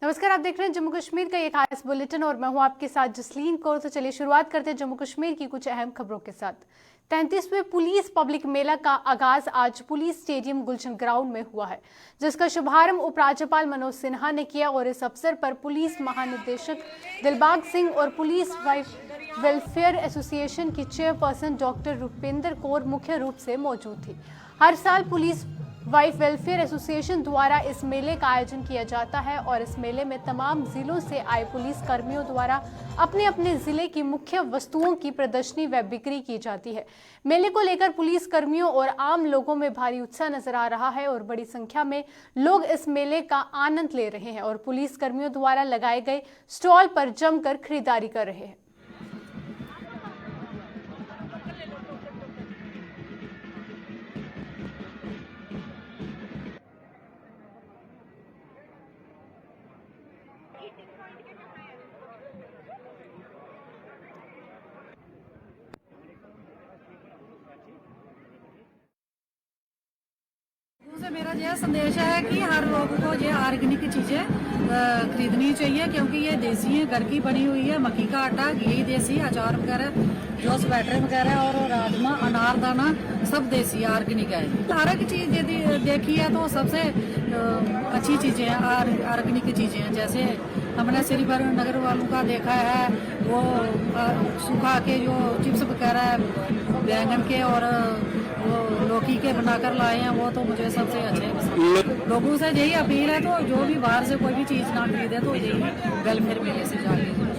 नमस्कार, आप देख रहे हैं जम्मू कश्मीर का एक खास बुलेटिन और मैं हूं आपके साथ जसलीन कौर। तो चलिए शुरुआत करते हैं जम्मू कश्मीर की कुछ अहम खबरों के साथ। 33वें पुलिस पब्लिक मेला का आगाज आज पुलिस स्टेडियम गुलशन ग्राउंड में हुआ है, जिसका शुभारंभ उपराज्यपाल मनोज सिन्हा ने किया और इस अवसर पर पुलिस महानिदेशक दिलबाग सिंह और पुलिस वाइफ वेलफेयर एसोसिएशन की चेयरपर्सन डॉक्टर रुपेंद्र कौर मुख्य रूप से मौजूद थी। हर साल पुलिस वाइफ वेलफेयर एसोसिएशन द्वारा इस मेले का आयोजन किया जाता है और इस मेले में तमाम जिलों से आए पुलिस कर्मियों द्वारा अपने अपने जिले की मुख्य वस्तुओं की प्रदर्शनी व बिक्री की जाती है। मेले को लेकर पुलिस कर्मियों और आम लोगों में भारी उत्साह नजर आ रहा है और बड़ी संख्या में लोग इस मेले का आनंद ले रहे हैं और पुलिस कर्मियों द्वारा लगाए गए स्टॉल पर जमकर खरीदारी कर रहे हैं। से मेरा यह संदेश है कि हर लोग को ये ऑर्गेनिक चीजें खरीदनी चाहिए, क्योंकि ये देसी है, घर की बनी हुई है। मक्की का आटा, घी देसी, अचार वगैरह, जो स्वेटर वगैरह और राजमा, अनारदाना सब देसी ऑर्गेनिक है। हर एक चीज यदि देखी है तो सबसे अच्छी चीजें हैं, ऑर्गेनिक चीजें हैं। जैसे हमने श्रीनगर वालों का देखा है, वो सुखा के जो चिप्स वगैरह बैंगन के और वो लौकी के बनाकर लाए हैं, वो तो मुझे सबसे अच्छे। लोगों से यही अपील है तो जो भी बाहर से कोई भी चीज ना खरीदे तो यही वेलफेयर मेले से जाके।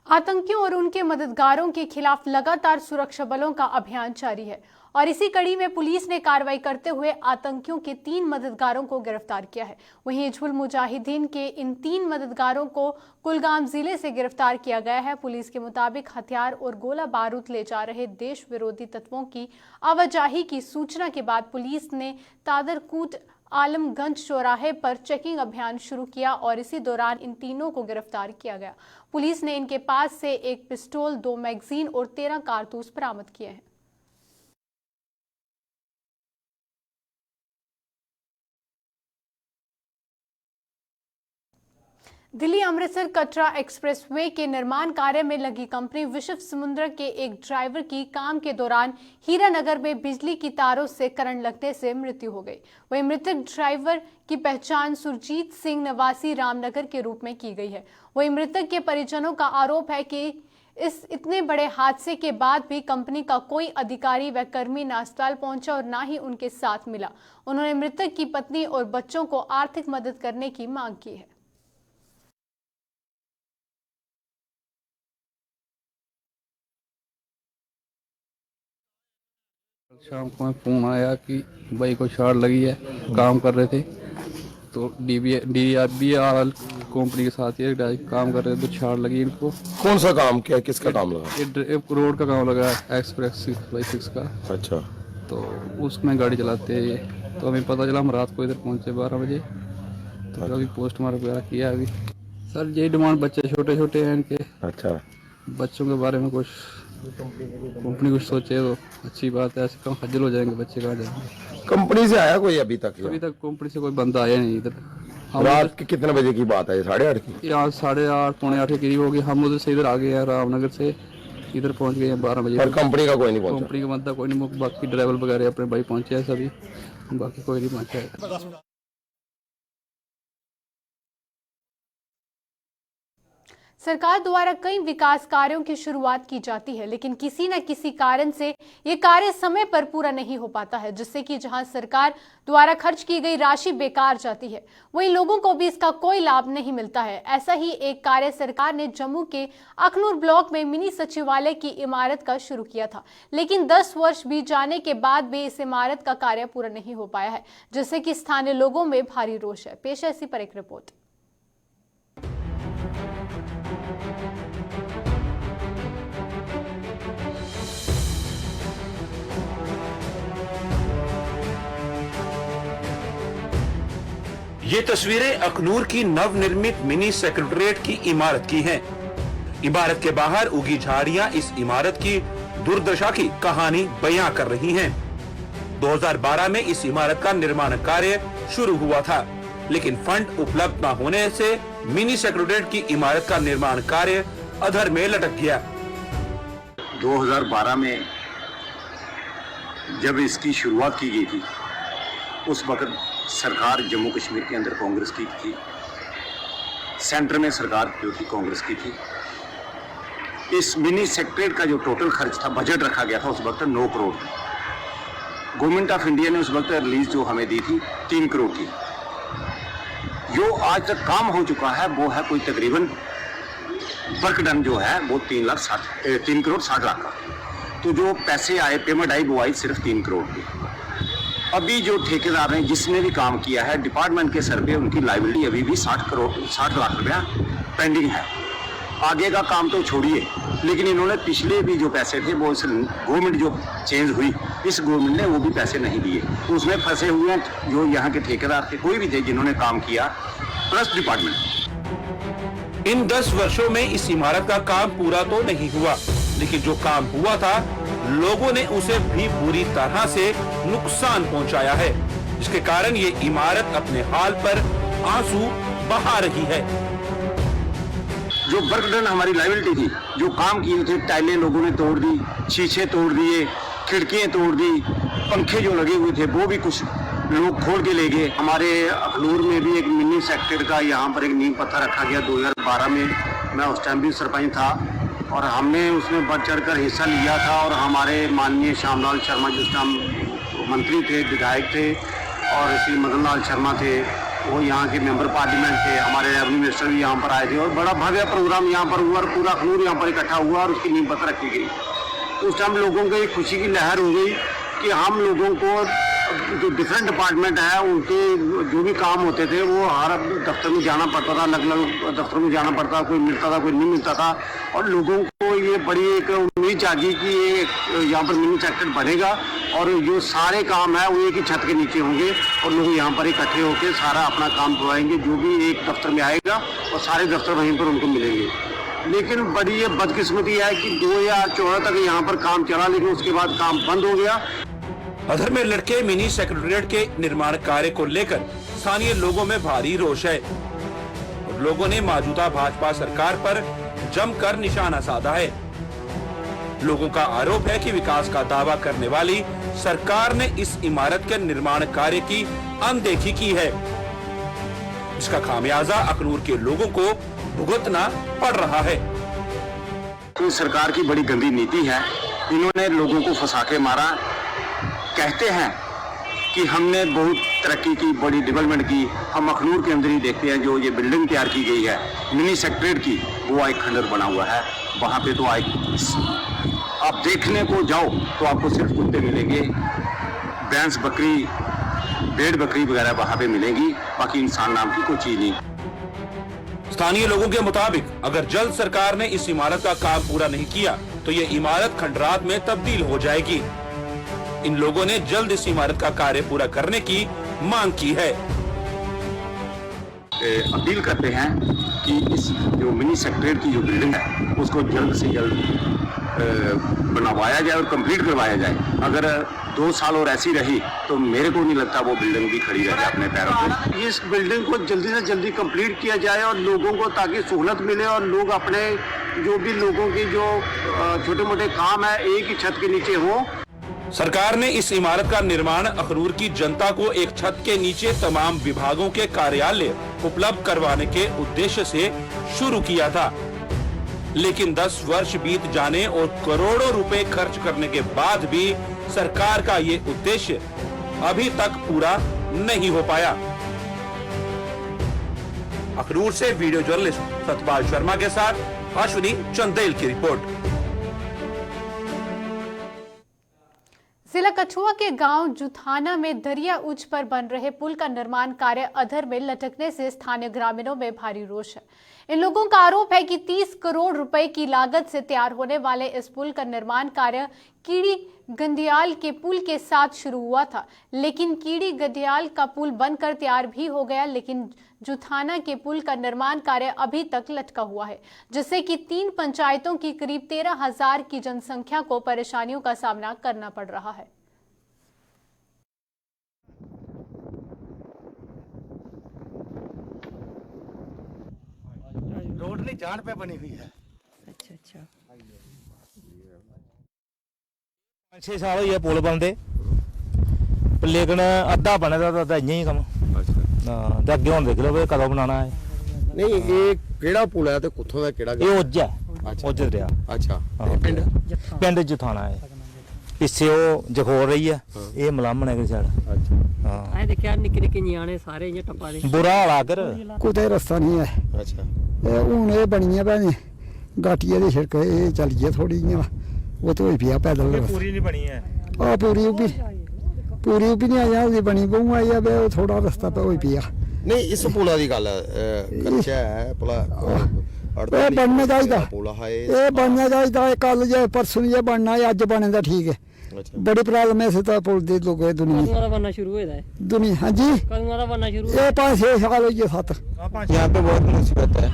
आतंकियों और उनके मददगारों के खिलाफ लगातार सुरक्षा बलों का अभियान जारी है और इसी कड़ी में पुलिस ने कार्रवाई करते हुए आतंकियों के 3 मददगारों को गिरफ्तार किया है। वहीं हिजबुल मुजाहिदीन के इन 3 मददगारों को कुलगाम जिले से गिरफ्तार किया गया है। पुलिस के मुताबिक हथियार और गोला बारूद ले जा रहे देश विरोधी तत्वों की आवाजाही की सूचना के बाद पुलिस ने तादरकूट आलमगंज चौराहे पर चेकिंग अभियान शुरू किया और इसी दौरान इन तीनों को गिरफ्तार किया गया। पुलिस ने इनके पास से एक पिस्तौल, 2 मैगजीन और 13 कारतूस बरामद किए हैं। दिल्ली अमृतसर कटरा एक्सप्रेसवे के निर्माण कार्य में लगी कंपनी विश्व समुद्र के एक ड्राइवर की काम के दौरान हीरानगर में बिजली की तारों से करंट लगने से मृत्यु हो गई। वहीं मृतक ड्राइवर की पहचान सुरजीत सिंह निवासी रामनगर के रूप में की गई है। वहीं मृतक के परिजनों का आरोप है कि इस इतने बड़े हादसे के बाद भी कंपनी का कोई अधिकारी व कर्मी न अस्पताल पहुंचा और न ही उनके साथ मिला। उन्होंने मृतक की पत्नी और बच्चों को आर्थिक मदद करने की मांग की है। शाम को फोन आया कि भाई को शॉर्ट लगी है, काम कर रहे थे तो DRBR कंपनी के साथ ये काम कर रहे थे तो शॉर्ट लगी इनको। कौन सा काम, क्या किसका काम लगा? एक रोड का काम लगा है, एक्सप्रेस 6x6 का। अच्छा। तो उसमें गाड़ी चलाते हैं तो हमें पता चला, हम रात को इधर पहुंचे 12 बजे। तो अभी पोस्टमार्टम वगैरह किया। अभी सर यही डिमांड, बच्चे छोटे छोटे हैं इनके। अच्छा। बच्चों के बारे में कुछ कंपनी कुछ सोचे तो अच्छी बात है, ऐसे कम खज्जल हो जाएंगे बच्चे। कहाँ जाएंगे? कंपनी से आया कोई अभी तक? कंपनी से कोई बंदा आया नहीं इधर। रात के कितने बजे की बात है? 8:30 की? यहाँ 8:30 पौने 8 के करीब हो गई। हम उधर से इधर आ गए हैं, रामनगर से इधर पहुंच गए हैं 12 बजे। पर कंपनी का कोई नहीं पहुंचा? कंपनी का बंदा कोई नहीं, बाकी ड्राइवर वगैरह अपने भाई पहुंचे हैं सभी, बाकी कोई नहीं पहुंचा है। सरकार द्वारा कई विकास कार्यों की शुरुआत की जाती है, लेकिन किसी न किसी कारण से ये कार्य समय पर पूरा नहीं हो पाता है, जिससे कि जहां सरकार द्वारा खर्च की गई राशि बेकार जाती है, वहीं लोगों को भी इसका कोई लाभ नहीं मिलता है। ऐसा ही एक कार्य सरकार ने जम्मू के अखनूर ब्लॉक में मिनी सचिवालय की इमारत का शुरू किया था, लेकिन 10 वर्ष बीत जाने के बाद भी इस इमारत का कार्य पूरा नहीं हो पाया है, जिससे कि स्थानीय लोगों में भारी रोष है। पेश है इसी पर एक रिपोर्ट। ये तस्वीरें अखनूर की नवनिर्मित मिनी सेक्रेटेरिएट की इमारत की हैं। इमारत के बाहर उगी झाड़ियां इस इमारत की दुर्दशा की कहानी बयां कर रही हैं। 2012 में इस इमारत का निर्माण कार्य शुरू हुआ था, लेकिन फंड उपलब्ध न होने से मिनी सेक्रेटेरिएट की इमारत का निर्माण कार्य अधर में लटक गया। 2012 में जब इसकी शुरुआत की गई थी, उस वक्त सरकार जम्मू कश्मीर के अंदर कांग्रेस की थी, सेंटर में सरकार जो थी कांग्रेस की थी। इस मिनी सेक्रेटेरिएट का जो टोटल खर्च था, बजट रखा गया था उस वक्त 9 करोड़। गवर्नमेंट ऑफ इंडिया ने उस वक्त रिलीज जो हमें दी थी 3 करोड़ की। जो आज तक काम हो चुका है वो है कोई तकरीबन वर्क डन जो है वो 3 करोड़ 60 लाख का। तो जो पैसे आए, पेमेंट आई, वो आई सिर्फ 3 करोड़ की। अभी जो ठेकेदार ने जिसने भी काम किया है, डिपार्टमेंट के सर पे उनकी लायबिलिटी अभी भी 60 लाख रुपया पेंडिंग है। आगे का काम तो छोड़िए, लेकिन इन्होंने पिछले भी जो पैसे थे वो इस गवर्नमेंट जो चेंज हुई, इस गवर्नमेंट ने वो भी पैसे नहीं दिए। तो उसमें फंसे हुए हैं जो यहाँ के ठेकेदार थे, कोई भी थे जिन्होंने काम किया, प्लस डिपार्टमेंट। इन 10 वर्षों में इस इमारत का काम पूरा तो नहीं हुआ, लेकिन जो काम हुआ था लोगों ने उसे भी बुरी तरह से नुकसान पहुंचाया है, जिसके कारण ये इमारत अपने हाल पर आंसू बहा रही है। जो वर्क डन हमारी लायबिलिटी थी, जो काम किए थे, टाइलें लोगों ने तोड़ दी, शीशे तोड़ दिए, खिड़कियां तोड़ दी, पंखे जो लगे हुए थे वो भी कुछ लोग खोल के ले गए। हमारे अखनूर में भी एक मिनी सेक्रेटेरिएट का यहाँ पर एक नींव पत्थर रखा गया 2012 में। मैं उस टाइम भी सरपंच था और हमने उसमें बढ़ चढ़ कर हिस्सा लिया था। और हमारे माननीय श्यामलाल शर्मा जिस टाइम मंत्री थे, विधायक थे, और श्री मदन लाल शर्मा थे, वो यहाँ के मेंबर पार्लियामेंट थे। हमारे रेवेन्यू मिनिस्टर भी यहाँ पर आए थे और बड़ा भव्य प्रोग्राम यहाँ पर हुआ और पूरा अखनूर यहाँ पर इकट्ठा हुआ और उसकी नींव पत्थर रखी गई। तो उस टाइम लोगों को एक खुशी की लहर हो गई कि हम लोगों को जो डिफरेंट डिपार्टमेंट है उनके जो भी काम होते थे वो हर दफ्तर में जाना पड़ता था, अलग अलग दफ्तर में जाना पड़ता था, कोई मिलता था कोई नहीं मिलता था। और लोगों को ये बड़ी एक उम्मीद जागी कि ये यहाँ पर मिनी सेक्रेटेरिएट बनेगा और जो सारे काम है वो एक ही छत के नीचे होंगे और लोग यहाँ पर इकट्ठे होकर सारा अपना काम करवाएंगे। जो भी एक दफ्तर में आएगा और सारे दफ्तर वहीं पर उनको मिलेंगे। लेकिन बड़ी ये बदकिस्मती है कि 2014 तक यहाँ पर काम चला, लेकिन उसके बाद काम बंद हो गया। अधर में लटके मिनी सेक्रेटेरिएट के निर्माण कार्य को लेकर स्थानीय लोगों में भारी रोष है और लोगों ने मौजूदा भाजपा सरकार पर जमकर निशाना साधा है। लोगों का आरोप है कि विकास का दावा करने वाली सरकार ने इस इमारत के निर्माण कार्य की अनदेखी की है, जिसका खामियाजा अखनूर के लोगों को भुगतना पड़ रहा है। तो सरकार की बड़ी गंदी नीति है, इन्होंने लोगों को फंसा के मारा। कहते हैं कि हमने बहुत तरक्की की, बड़ी डेवलपमेंट की। हम अखनूर के अंदर ही देखते हैं जो ये बिल्डिंग तैयार की गई है मिनी सेक्रेटेरिएट की, वो एक खंडर बना हुआ है। वहाँ पे तो आप देखने को जाओ तो आपको सिर्फ कुत्ते मिलेंगे, भैंस, बकरी, भेड़ बकरी वगैरह वहाँ पे मिलेंगी, बाकी इंसान नाम की कोई चीज नहीं। स्थानीय लोगों के मुताबिक अगर जल्द सरकार ने इस इमारत का काम पूरा नहीं किया तो ये इमारत खंडरात में तब्दील हो जाएगी। इन लोगों ने जल्द इस इमारत का कार्य पूरा करने की मांग की है। अपील करते हैं कि इस जो मिनी सेक्रेटेरिएट की जो बिल्डिंग है उसको जल्द से जल्द बनवाया जाए और कंप्लीट करवाया जाए। अगर 2 साल और ऐसी रही तो मेरे को नहीं लगता वो बिल्डिंग भी खड़ी रहे अपने पैरों पे। इस बिल्डिंग को जल्दी से जल्दी कंप्लीट किया जाए और लोगों को ताकि सहूलत मिले और लोग अपने जो भी लोगों की जो छोटे मोटे काम है एक ही छत के नीचे हो। सरकार ने इस इमारत का निर्माण अखनूर की जनता को एक छत के नीचे तमाम विभागों के कार्यालय उपलब्ध करवाने के उद्देश्य से शुरू किया था, लेकिन 10 वर्ष बीत जाने और करोड़ों रुपए खर्च करने के बाद भी सरकार का ये उद्देश्य अभी तक पूरा नहीं हो पाया। अखनूर से वीडियो जर्नलिस्ट सतपाल शर्मा के साथ अश्विनी चंदेल की रिपोर्ट। जिला कठुआ के गांव जुथाना में दरिया उच्च पर बन रहे पुल का निर्माण कार्य अधर में लटकने से स्थानीय ग्रामीणों में भारी रोष है। इन लोगों का आरोप है कि 30 करोड़ रुपए की लागत से तैयार होने वाले इस पुल का निर्माण कार्य कीड़ी गंदियाल के पुल के साथ शुरू हुआ था, लेकिन कीड़ी गंदियाल का पुल बनकर तैयार भी हो गया, लेकिन जुथाना के पुल का निर्माण कार्य अभी तक लटका हुआ है, जिससे कि 3 पंचायतों की करीब 13,000 की जनसंख्या को परेशानियों का सामना करना पड़ रहा है। अपनी जान पे बनी हुई है। अच्छा अच्छा 6 साल होई पुल बनदे लेकिन अद्धा बने दा अद्धा इ'यां ही कम्म। हां ते अग्गे हुण देख लो भी कदों बनाना है। नहीं ये केड़ा पुल है ते कुत्थों दा केड़ा ये उज्ज है उज्ज दरिया। अच्छा पिंड पिंड जथाना है पिछे वो जखोर रही है ये मलामण है साइड। अच्छा हां आए देखिया निक्के निक्के न्याणे सारे इ'यां टप्पा दे बुरा हाल आकर कुतै रस्ता नहीं है। अच्छा हून एह् बनियां भैन गाटिया दी शिड़क एह् चली ऐ थोड़ी इ'यां ओह् तो होई पेआ पैदल पूरी नहीं बनी है। हां पूरी भी नहीं अजें बनी बहु आई है थोड़ा रस्ता पे होई पेआ। नहीं इस पुला दी गल कच्चा है पुला बनना चाहिदा पुला है एह् बनना चाहिदा कल जे परसों जे बनना अज्ज बने दा ठीक है। बड़ी प्रॉब्लम है इस पुल दी लोगों दुनिया कदूं दा बनना शुरू होया है दुनिया। हां जी कदूं दा बनना शुरू ये 5-6 साल हो गए 7। यहाँ पे बहुत मुसीबत है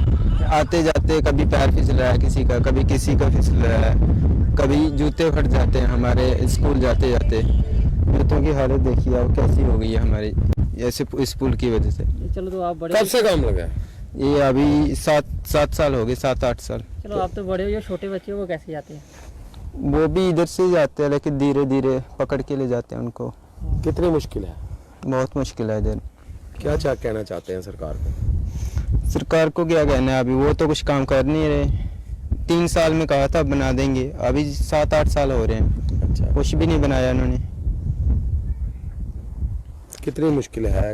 आते जाते कभी पैर फिसल रहा है किसी का कभी किसी का फिसल रहा है कभी जूते फट जाते हैं हमारे स्कूल जाते जाते। जूतों की हालत देखिए अब कैसी हो गई है हमारी ऐसे इस पुल की वजह से। चलो तो आप बड़े कब से काम लगा ये अभी 7 साल हो गए 7-8 साल। चलो आप तो बड़े हो जो छोटे बच्चे वो कैसे जाते हैं? वो भी इधर से ही जाते हैं लेकिन धीरे धीरे पकड़ के ले जाते हैं उनको। कितनी मुश्किल है? बहुत मुश्किल है इधर। क्या कहना चाहते हैं सरकार को? सरकार को क्या कहना है अभी वो तो कुछ काम कर नहीं रहे। 3 साल में कहा था बना देंगे अभी 7-8 साल हो रहे हैं। अच्छा कुछ भी नहीं बनाया उन्होंने। कितनी मुश्किल है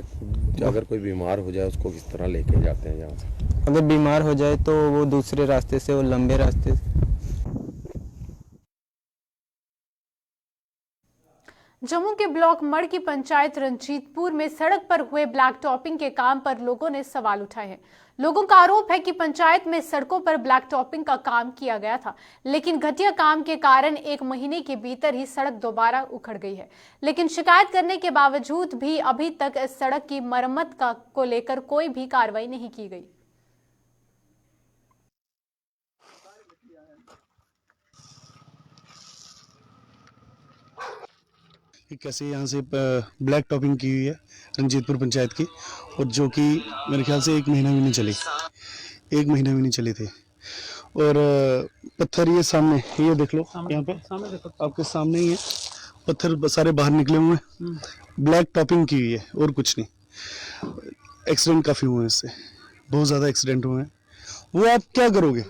अगर कोई बीमार हो जाए उसको किस तरह लेके जाते हैं यहाँ से? अगर बीमार हो जाए तो वो दूसरे रास्ते से वो लंबे रास्ते से। जम्मू के ब्लॉक मड़ की पंचायत रंजीतपुर में सड़क पर हुए ब्लैक टॉपिंग के काम पर लोगों ने सवाल उठाए हैं। लोगों का आरोप है कि पंचायत में सड़कों पर ब्लैक टॉपिंग का काम किया गया था लेकिन घटिया काम के कारण 1 महीने के भीतर ही सड़क दोबारा उखड़ गई है। लेकिन शिकायत करने के बावजूद भी अभी तक इस सड़क की मरम्मत को लेकर कोई भी कार्रवाई नहीं की गई। कैसे यहाँ से ब्लैक टॉपिंग की हुई है रंजीतपुर पंचायत की और जो कि मेरे ख्याल से 1 महीना भी नहीं चली 1 महीना भी नहीं चले थे। और पत्थर ये सामने ये देख लो यहाँ पे आपके सामने ही है पत्थर सारे बाहर निकले हुए हैं। ब्लैक टॉपिंग की हुई है और कुछ नहीं। एक्सीडेंट काफ़ी हुए हैं इससे बहुत ज़्यादा एक्सीडेंट हुए हैं। वो आप क्या करोगे?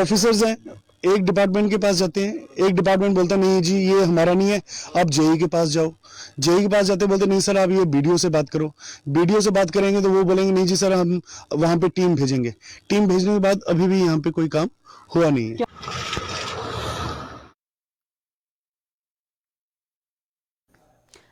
ऑफिसर्स हैं एक डिपार्टमेंट के पास जाते हैं एक डिपार्टमेंट बोलता नहीं जी ये हमारा नहीं है आप जेई के पास जाओ। जेई के पास जाते बोलते नहीं सर आप ये बीडीओ से बात करो। बीडीओ से बात करेंगे तो वो बोलेंगे नहीं जी सर हम वहाँ पे टीम भेजेंगे। टीम भेजने के बाद अभी भी यहाँ पे कोई काम हुआ नहीं है।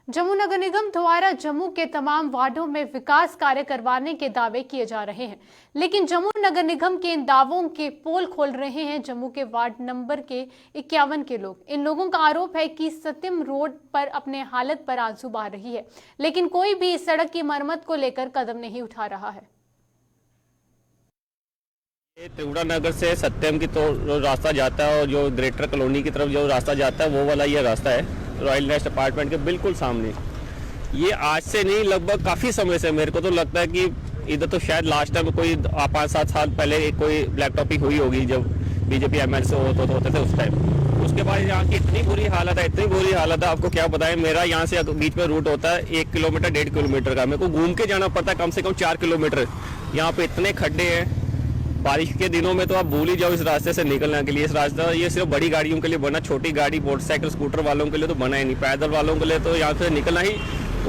जम्मू नगर निगम द्वारा जम्मू के तमाम वार्डों में विकास कार्य करवाने के दावे किए जा रहे हैं लेकिन जम्मू नगर निगम के इन दावों के पोल खोल रहे हैं जम्मू के वार्ड नंबर के 51 के लोग। इन लोगों का आरोप है कि सत्यम रोड पर अपने हालत पर आंसू बहा रही है लेकिन कोई भी इस सड़क की मरम्मत को लेकर कदम नहीं उठा रहा है। त्रिगुड़ा नगर से सत्यम की तो रास्ता जाता है और जो ग्रेटर कॉलोनी की तरफ जो रास्ता जाता है वो वाला ये रास्ता है रॉयल नेस्ट अपार्टमेंट के बिल्कुल सामने। ये आज से नहीं लगभग काफ़ी समय से मेरे को तो लगता है कि इधर तो शायद लास्ट टाइम कोई 5-7 साल पहले कोई ब्लैक टॉपिंग हुई होगी जब बीजेपी एमएलए होते थे उस टाइम। उसके बाद यहाँ की इतनी बुरी हालत है आपको क्या बताएं। मेरा यहाँ से बीच में रूट होता है 1 किलोमीटर 1.5 किलोमीटर का। मेरे को घूम के जाना पड़ता है कम से कम 4 किलोमीटर। यहाँ पे इतने खड्डे हैं बारिश के दिनों में तो आप भूल ही जाओ इस रास्ते से निकलने के लिए। इस रास्ता ये सिर्फ बड़ी गाड़ियों के लिए बना, छोटी गाड़ी मोटरसाइकिल स्कूटर वालों के लिए तो बना ही नहीं। पैदल वालों के लिए तो यहाँ से निकलना ही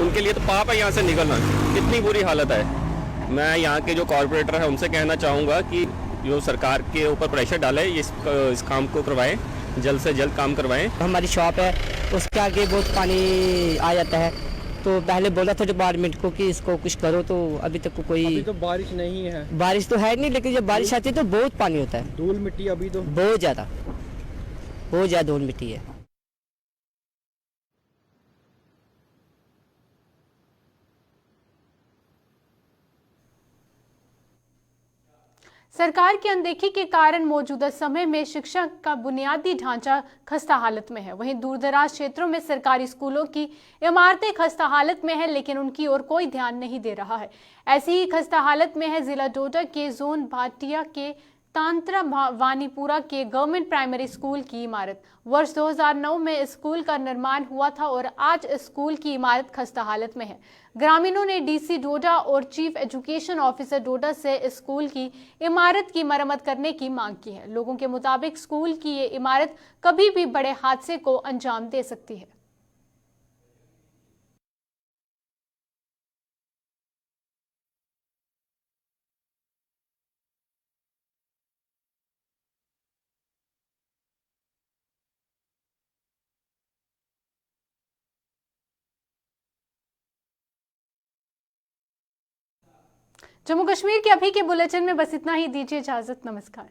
उनके लिए तो पाप है यहाँ से निकलना। कितनी बुरी हालत है। मैं यहाँ के जो कॉर्पोरेटर है उनसे कहना चाहूँगा कि जो सरकार के ऊपर प्रेशर डाले इस काम को करवाएं जल्द से जल्द काम करवाएं। हमारी शॉप है उसके आगे बहुत पानी आ जाता है तो पहले बोला था डिपार्टमेंट को कि इसको कुछ करो तो अभी तक कोई अभी तो बारिश नहीं है। बारिश तो है नहीं लेकिन जब बारिश आती है तो बहुत पानी होता है। धूल मिट्टी अभी तो बहुत ज़्यादा धूल मिट्टी है। सरकार की अनदेखी के कारण मौजूदा समय में शिक्षा का बुनियादी ढांचा खस्ता हालत में है। वहीं दूरदराज क्षेत्रों में सरकारी स्कूलों की इमारतें खस्ता हालत में है, लेकिन उनकी ओर कोई ध्यान नहीं दे रहा है। ऐसी ही खस्ता हालत में है जिला डोडा के जोन भाटिया के तांत्रा वानीपुरा के गवर्नमेंट प्राइमरी स्कूल की इमारत। वर्ष 2009 में स्कूल का निर्माण हुआ था और आज स्कूल की इमारत खस्ता हालत में है। ग्रामीणों ने डीसी डोडा और चीफ एजुकेशन ऑफिसर डोडा से स्कूल की इमारत की मरम्मत करने की मांग की है। लोगों के मुताबिक स्कूल की ये इमारत कभी भी बड़े हादसे को अंजाम दे सकती है। जम्मू कश्मीर के अभी के बुलेटिन में बस इतना ही। दीजिए इजाजत। नमस्कार।